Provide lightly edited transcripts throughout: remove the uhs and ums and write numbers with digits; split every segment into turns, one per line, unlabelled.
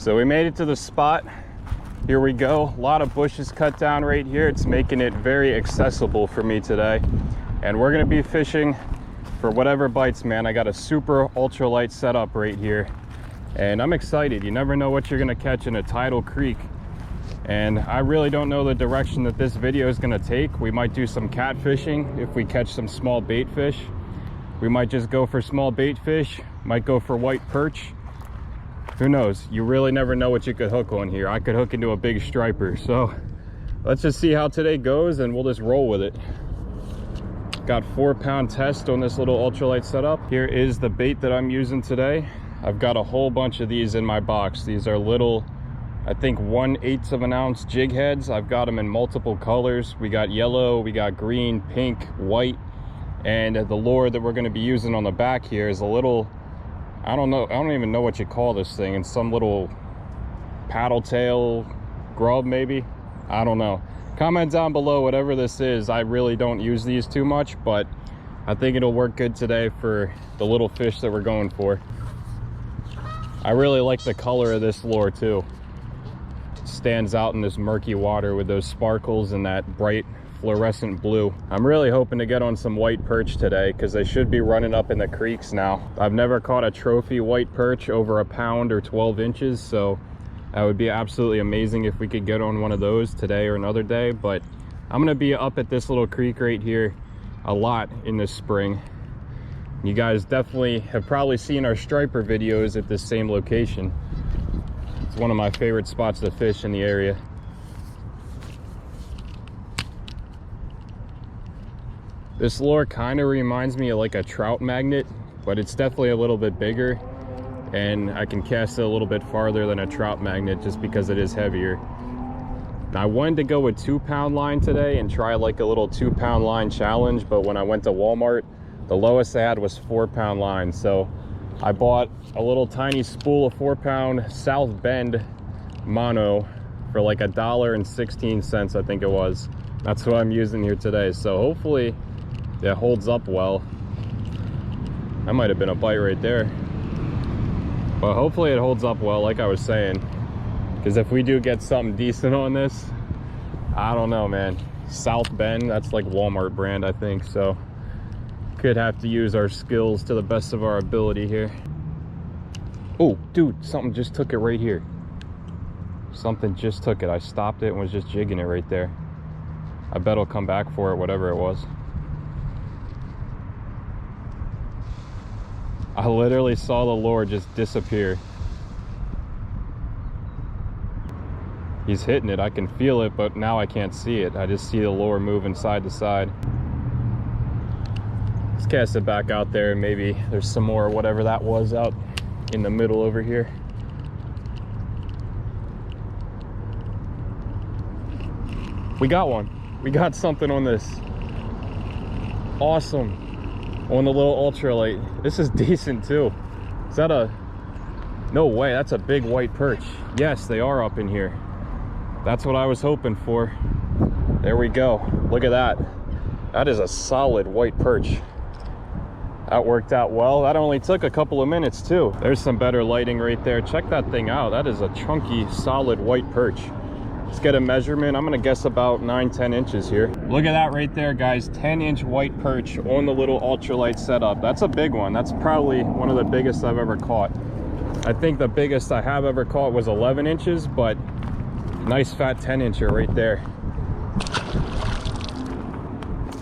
So we made it to the spot. Here we go. A lot of bushes cut down right here. It's making it very accessible for me today. And we're gonna be fishing for whatever bites, man. I got a super ultralight setup right here. And I'm excited. You never know what you're gonna catch in a tidal creek. And I really don't know the direction that this video is gonna take. We might do some catfishing if we catch some small bait fish. We might just go for small bait fish, might go for white perch. Who knows? You really never know what you could hook on here. I could hook into a big striper. So let's just see how today goes and we'll just roll with it. Got 4-pound test on this little ultralight setup. Here is the bait that I'm using today. I've got a whole bunch of these in my box. These are little, I think 1/8 of an ounce jig heads. I've got them in multiple colors. We got yellow, we got green, pink, white. And the lure that we're gonna be using on the back here is a little, I don't know, I don't even know what you call this thing. It's some little paddle tail grub maybe, I don't know. Comment down below whatever this is. I really don't use these too much, but I think it'll work good today for the little fish that we're going for. I really like the color of this lure too. It stands out in this murky water with those sparkles and that bright fluorescent blue. I'm really hoping to get on some white perch today because they should be running up in the creeks now. I've never caught a trophy white perch over a pound or 12 inches, so that would be absolutely amazing if we could get on one of those today or another day. But I'm gonna be up at this little creek right here a lot in this spring. You guys definitely have probably seen our striper videos at this same location. It's one of my favorite spots to fish in the area. This lure kind of reminds me of like a trout magnet, but it's definitely a little bit bigger and I can cast it a little bit farther than a trout magnet just because it is heavier. Now, I wanted to go with 2-pound line today and try like a little 2-pound line challenge, but when I went to Walmart, the lowest they had was 4-pound line. So I bought a little tiny spool of 4-pound South Bend mono for like $1.16, I think it was. That's what I'm using here today. So hopefully it holds up well. That might have been a bite right there. But hopefully it holds up well, like I was saying. Because if we do get something decent on this, I don't know, man. South Bend, that's like Walmart brand, I think. So could have to use our skills to the best of our ability here. Oh, dude, something just took it right here. Something just took it. I stopped it and was just jigging it right there. I bet I'll come back for it, whatever it was. I literally saw the lure just disappear. He's hitting it, I can feel it, but now I can't see it. I just see the lure moving side to side. Let's cast it back out there and maybe there's some more, whatever that was out in the middle over here. We got one. We got something on this. Awesome. On the little ultralight. This is decent too. Is that a... No way, that's a big white perch. Yes, they are up in here. That's what I was hoping for. There we go. Look at that. That is a solid white perch. That worked out well. That only took a couple of minutes too. There's some better lighting right there. Check that thing out. That is a chunky, solid white perch. Let's get a measurement. I'm gonna guess about 9-10 inches here. Look at that right there, guys. 10-inch white perch on the little ultralight setup. That's a big one. That's probably one of the biggest I've ever caught. I think the biggest I have ever caught was 11 inches, but nice fat 10-incher right there.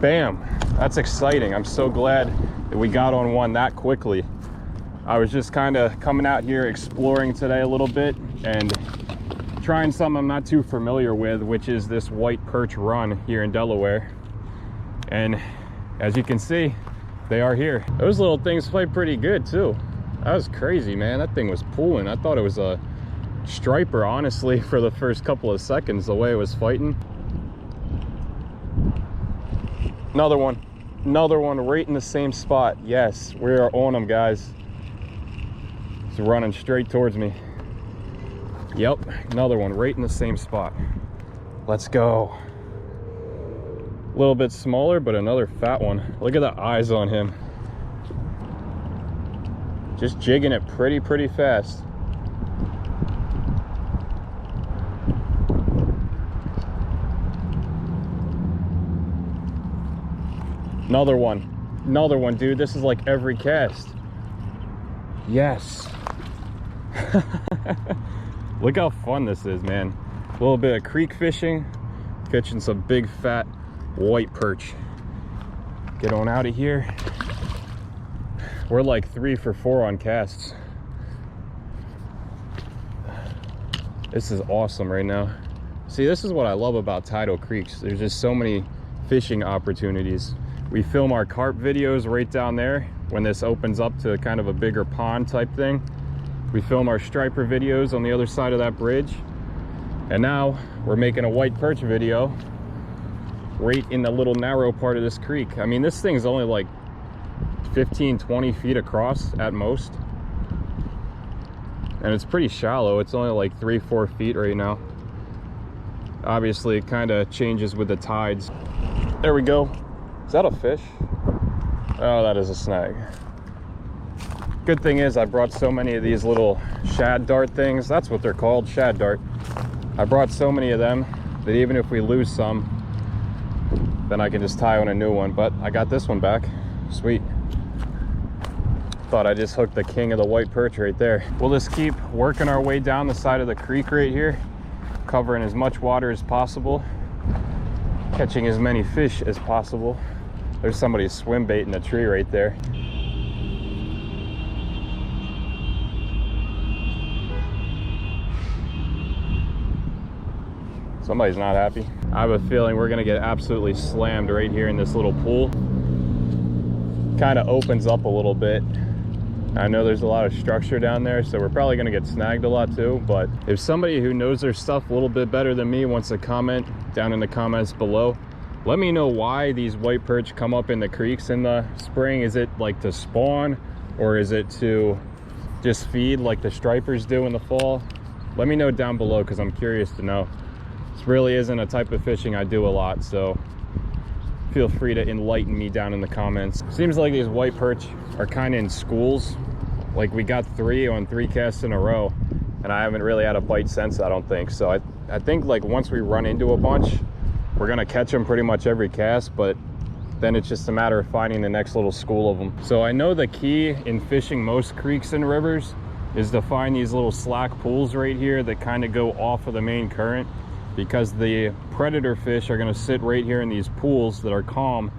Bam. That's exciting. I'm so glad that we got on one that quickly. I was just kind of coming out here exploring today a little bit and trying something I'm not too familiar with, which is this white perch run here in Delaware. And as you can see, they are here. Those little things play pretty good too. That was crazy, man. That thing was pulling. I thought it was a striper, honestly, for the first couple of seconds, the way it was fighting. Another one right in the same spot. Yes, we are on them, guys. It's running straight towards me. Yep, another one right in the same spot. Let's go. A little bit smaller, but another fat one. Look at the eyes on him. Just jigging it pretty fast. Another one, dude. This is like every cast. Yes. Look how fun this is, man. A little bit of creek fishing, catching some big fat white perch. Get on out of here. We're like 3 for 4 on casts. This is awesome right now. See, this is what I love about tidal creeks. There's just so many fishing opportunities. We film our carp videos right down there when this opens up to kind of a bigger pond type thing. We film our striper videos on the other side of that bridge. And now we're making a white perch video right in the little narrow part of this creek. I mean, this thing's only like 15, 20 feet across at most. And it's pretty shallow. It's only like 3-4 feet right now. Obviously, it kind of changes with the tides. There we go. Is that a fish? Oh, that is a snag. Good thing is I brought so many of these little shad dart things. That's what they're called, shad dart. I brought so many of them that even if we lose some, then I can just tie on a new one. But I got this one back. Sweet. Thought I just hooked the king of the white perch right there. We'll just keep working our way down the side of the creek right here, covering as much water as possible, catching as many fish as possible. There's somebody's swim bait in the tree right there. Somebody's not happy. I have a feeling we're gonna get absolutely slammed right here in this little pool. Kind of opens up a little bit. I know there's a lot of structure down there, so we're probably gonna get snagged a lot too, but if somebody who knows their stuff a little bit better than me wants to comment down in the comments below, let me know why these white perch come up in the creeks in the spring. Is it like to spawn, or is it to just feed like the stripers do in the fall? Let me know down below, because I'm curious to know. This really isn't a type of fishing I do a lot, so feel free to enlighten me down in the comments. Seems like these white perch are kind of in schools. Like, we got 3 on 3 casts in a row, and I haven't really had a bite since, I don't think. So I think like once we run into a bunch, we're gonna catch them pretty much every cast, but then it's just a matter of finding the next little school of them. So I know the key in fishing most creeks and rivers is to find these little slack pools right here that kind of go off of the main current, because the predator fish are going to sit right here in these pools that are calm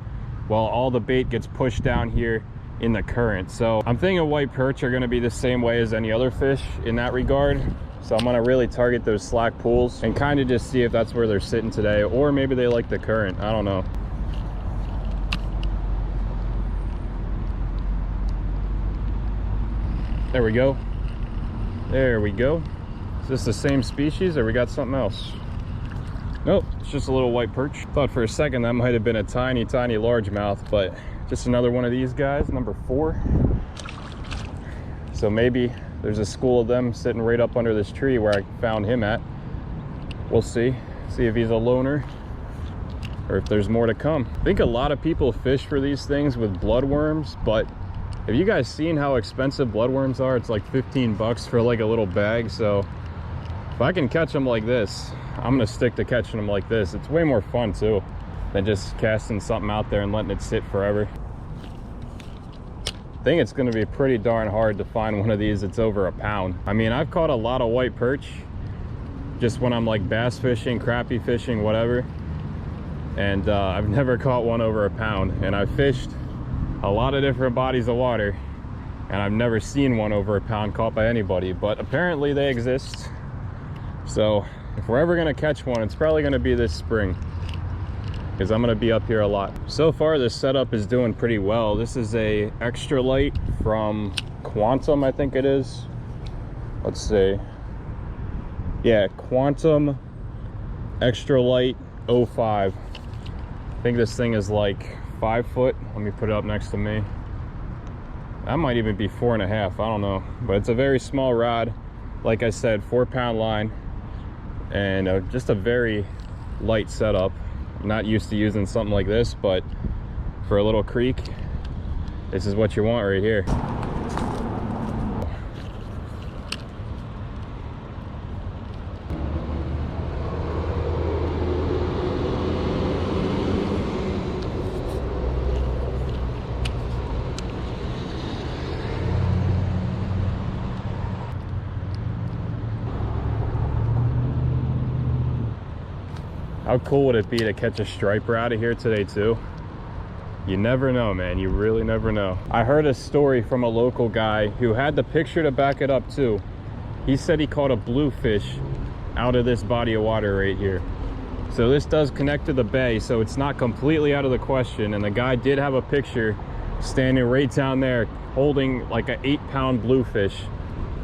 while all the bait gets pushed down here in the current. So I'm thinking white perch are going to be the same way as any other fish in that regard. So I'm going to really target those slack pools and kind of just see if that's where they're sitting today, or maybe they like the current. I don't know. There we go. There we go. Is this the same species, or we got something else? Nope, it's just a little white perch. Thought for a second that might have been a tiny, tiny largemouth, but just another one of these guys, number 4. So maybe there's a school of them sitting right up under this tree where I found him at. We'll see. See if he's a loner or if there's more to come. I think a lot of people fish for these things with bloodworms, but have you guys seen how expensive bloodworms are? It's like 15 bucks for like a little bag. So if I can catch them like this, I'm gonna stick to catching them like this. It's way more fun too than just casting something out there and letting it sit forever. I think it's gonna be pretty darn hard to find one of these that's over a pound. I mean, I've caught a lot of white perch just when I'm like bass fishing, crappie fishing, whatever, and I've never caught one over a pound. And I've fished a lot of different bodies of water, and I've never seen one over a pound caught by anybody, but apparently they exist. So if we're ever gonna catch one, it's probably gonna be this spring, because I'm gonna be up here a lot. So far this setup is doing pretty well. This is a extra light from Quantum, I think it is. Let's see. Yeah, Quantum extra light 05. I think this thing is like 5 foot. Let me put it up next to me. That might even be 4.5, I don't know, but it's a very small rod. Like I said, 4-pound line, and just a very light setup. I'm not used to using something like this, but for a little creek, this is what you want right here. How cool would it be to catch a striper out of here today too? You never know, man. You really never know. I heard a story from a local guy who had the picture to back it up too. He said he caught a bluefish out of this body of water right here. So this does connect to the bay, so it's not completely out of the question. And the guy did have a picture standing right down there holding like an 8-pound bluefish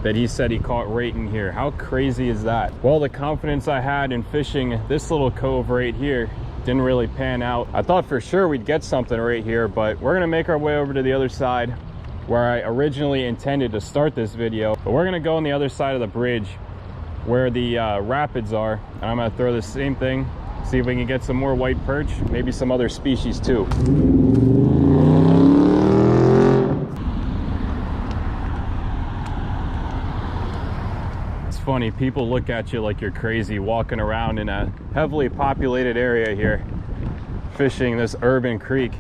that he said he caught right in here. How crazy is that? Well, the confidence I had in fishing this little cove right here didn't really pan out. I thought for sure we'd get something right here, but we're gonna make our way over to the other side where I originally intended to start this video. But we're gonna go on the other side of the bridge where the rapids are, and I'm gonna throw the same thing, see if we can get some more white perch, maybe some other species too. It's funny, people look at you like you're crazy walking around in a heavily populated area here, fishing this urban creek.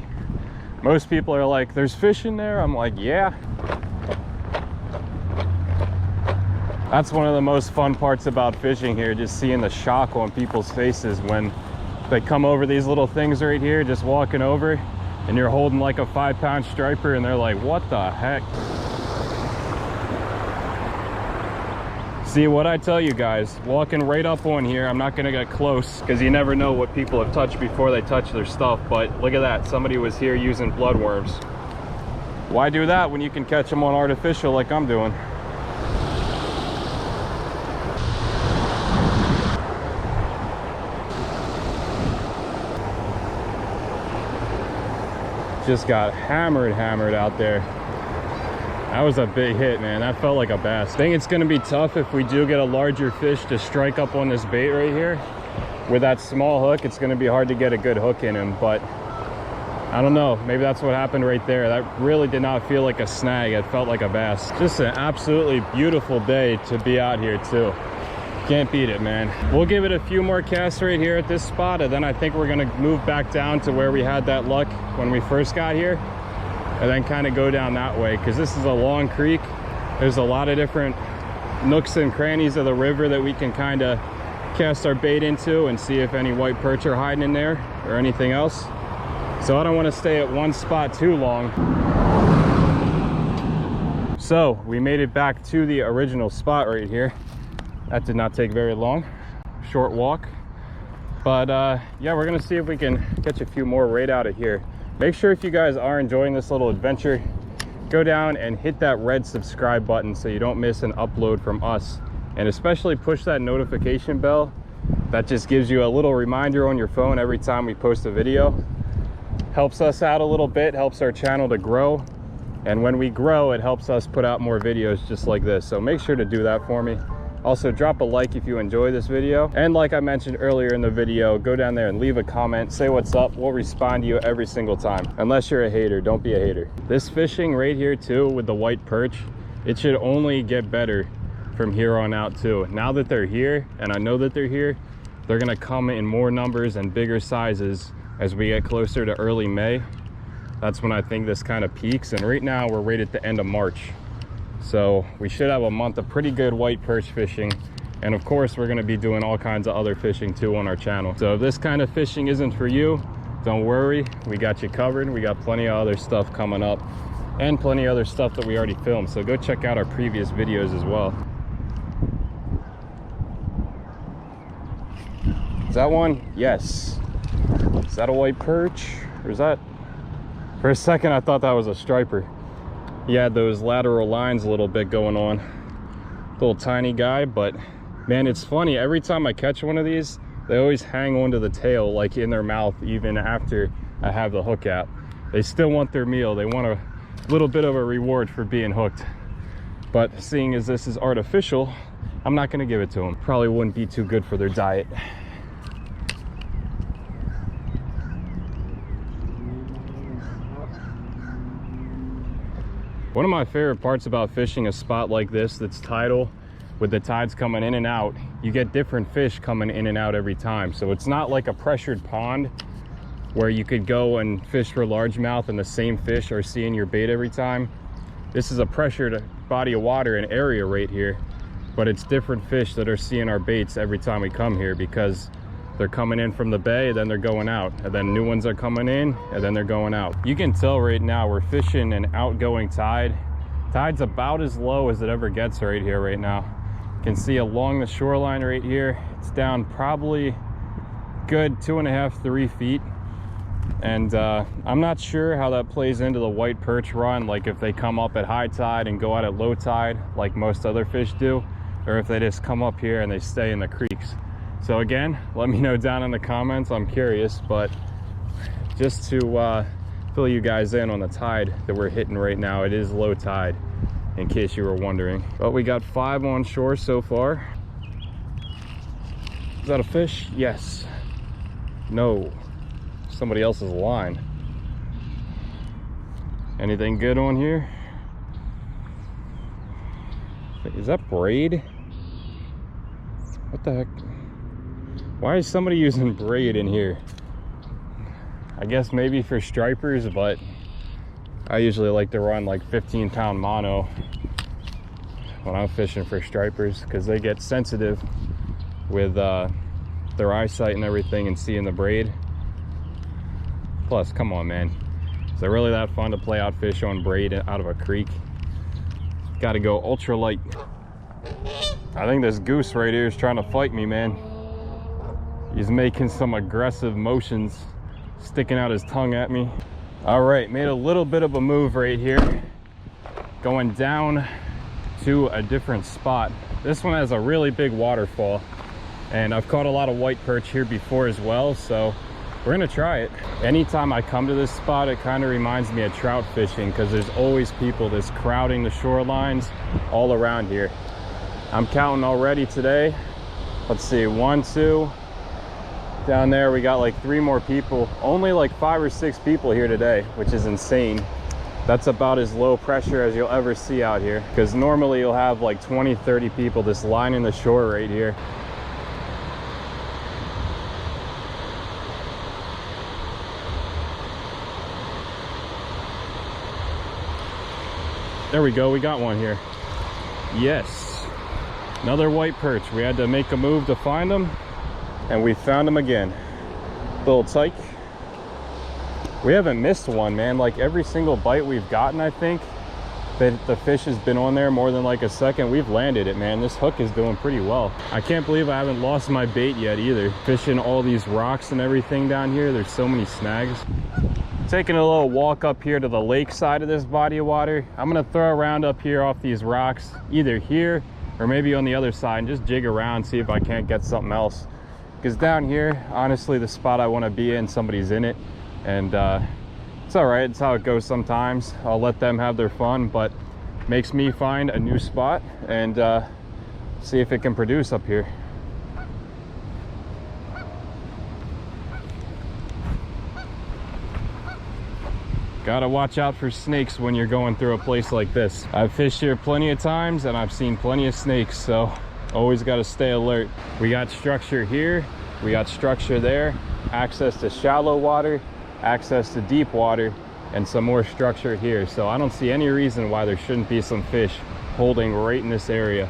Most people are like, there's fish in there? I'm like, yeah. That's one of the most fun parts about fishing here, just seeing the shock on people's faces when they come over these little things right here, just walking over, and you're holding like a 5-pound striper, and they're like, what the heck? See, what I tell you guys, walking right up on here, I'm not gonna get close because you never know what people have touched before they touch their stuff, but look at that, somebody was here using bloodworms. Why do that when you can catch them on artificial like I'm doing? Just got hammered out there. That was a big hit, man. That felt like a bass. I think it's gonna be tough if we do get a larger fish to strike up on this bait right here. With that small hook, it's gonna be hard to get a good hook in him, but I don't know, maybe that's what happened right there. That really did not feel like a snag. It felt like a bass. Just an absolutely beautiful day to be out here too. Can't beat it, man. We'll give it a few more casts right here at this spot, and then I think we're gonna move back down to where we had that luck when we first got here, and then kind of go down that way, because this is a long creek. There's a lot of different nooks and crannies of the river that we can kind of cast our bait into and see if any white perch are hiding in there or anything else. So I don't want to stay at one spot too long. So we made it back to the original spot right here. That did not take very long, short walk. But yeah, we're gonna see if we can catch a few more right out of here. Make sure if you guys are enjoying this little adventure, go down and hit that red subscribe button so you don't miss an upload from us. And especially push that notification bell. That just gives you a little reminder on your phone every time we post a video. Helps us out a little bit, helps our channel to grow. And when we grow, it helps us put out more videos just like this. So make sure to do that for me. Also, drop a like if you enjoy this video. And like I mentioned earlier in the video, go down there and leave a comment, say what's up. We'll respond to you every single time. Unless you're a hater, don't be a hater. This fishing right here too with the white perch, it should only get better from here on out too. Now that they're here, and I know that they're here, they're gonna come in more numbers and bigger sizes as we get closer to early May. That's when I think this kind of peaks. And right now we're right at the end of March. So we should have a month of pretty good white perch fishing. And of course, we're gonna be doing all kinds of other fishing too on our channel. So if this kind of fishing isn't for you, don't worry, we got you covered. We got plenty of other stuff coming up and plenty of other stuff that we already filmed. So go check out our previous videos as well. Is that one? Yes. Is that a white perch? Or is that? For a second, I thought that was a striper. He had those lateral lines a little bit going on. Little tiny guy, but man, it's funny. Every time I catch one of these, they always hang onto the tail, like in their mouth, even after I have the hook out. They still want their meal. They want a little bit of a reward for being hooked. But seeing as this is artificial, I'm not gonna give it to them. Probably wouldn't be too good for their diet. One of my favorite parts about fishing a spot like this that's tidal, with the tides coming in and out, you get different fish coming in and out every time. So it's not like a pressured pond where you could go and fish for largemouth and the same fish are seeing your bait every time. This is a pressured body of water, an area right here, but it's different fish that are seeing our baits every time we come here because They're coming in from the bay, then they're going out, and then new ones are coming in, and then they're going out. You can tell right now we're fishing an outgoing tide. Tide's about as low as it ever gets right here right now. You can see along the shoreline right here, it's down probably good 2.5, 3 feet. And I'm not sure how that plays into the white perch run, like if they come up at high tide and go out at low tide like most other fish do, or if they just come up here and they stay in the creeks. So again, let me know down in the comments. I'm curious, but just to fill you guys in on the tide that we're hitting right now, it is low tide, in case you were wondering. But we got 5 on shore so far. Is that a fish? Yes. No. Somebody else's line. Anything good on here? Is that braid? What the heck? Why is somebody using braid in here? I guess maybe for stripers, but I usually like to run like 15-pound mono when I'm fishing for stripers, because they get sensitive with their eyesight and everything and seeing the braid. Plus, come on, man. Is it really that fun to play out fish on braid out of a creek? Got to go ultralight. I think this goose right here is trying to fight me, man. He's making some aggressive motions, sticking out his tongue at me. All right, made a little bit of a move right here, going down to a different spot. This one has a really big waterfall, and I've caught a lot of white perch here before as well, so we're gonna try it. Anytime I come to this spot, it kind of reminds me of trout fishing, because there's always people just crowding the shorelines all around here. I'm counting already today. Let's see, 1, 2. Down there we got like 3 more people. Only like 5 or 6 people here today, which is insane. That's about as low pressure as you'll ever see out here, because normally you'll have like 20, 30 people just lining the shore right here. There we go, we got one here. Yes, another white perch. We had to make a move to find them, and we found them again. Little tyke. We haven't missed one, man. Like every single bite we've gotten, I think that the fish has been on there more than like a second. We've landed it, man. This hook is doing pretty well. I can't believe I haven't lost my bait yet either. Fishing all these rocks and everything down here, there's so many snags. Taking a little walk up here to the lake side of this body of water. I'm gonna throw around up here off these rocks, either here or maybe on the other side, and just jig around, see if I can't get something else. Because down here, honestly, the spot I want to be in, somebody's in it, and it's all right. It's how it goes sometimes. I'll let them have their fun, but makes me find a new spot and see if it can produce up here. Gotta watch out for snakes when you're going through a place like this. I've fished here plenty of times and I've seen plenty of snakes, so always got to stay alert. We got structure here, we got structure there, access to shallow water, access to deep water, and some more structure here. So I don't see any reason why there shouldn't be some fish holding right in this area.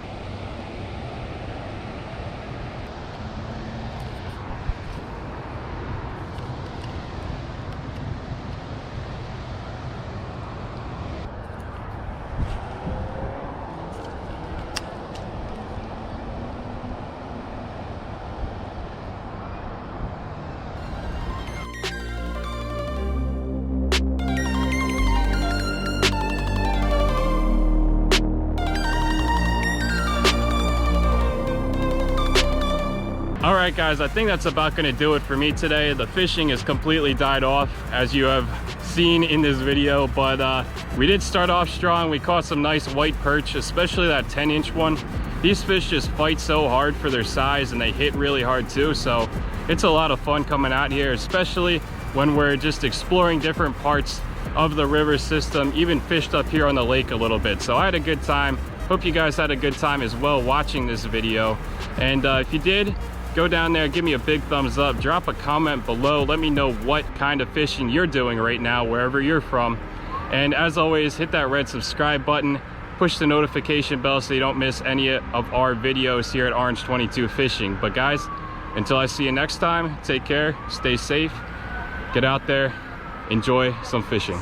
All right, guys, I think that's about going to do it for me today. The fishing has completely died off, as you have seen in this video, but we did start off strong. We caught some nice white perch, especially that 10-inch one. These fish just fight so hard for their size, and they hit really hard too, so it's a lot of fun coming out here, especially when we're just exploring different parts of the river system, even fished up here on the lake a little bit. So I had a good time. Hope you guys had a good time as well watching this video, and if you did, go down there, give me a big thumbs up, drop a comment below, let me know what kind of fishing you're doing right now wherever you're from. And as always, hit that red subscribe button, push the notification bell so you don't miss any of our videos here at Orange 22 Fishing. But guys, Until I see you next time, take care, stay safe, get out there, enjoy some fishing.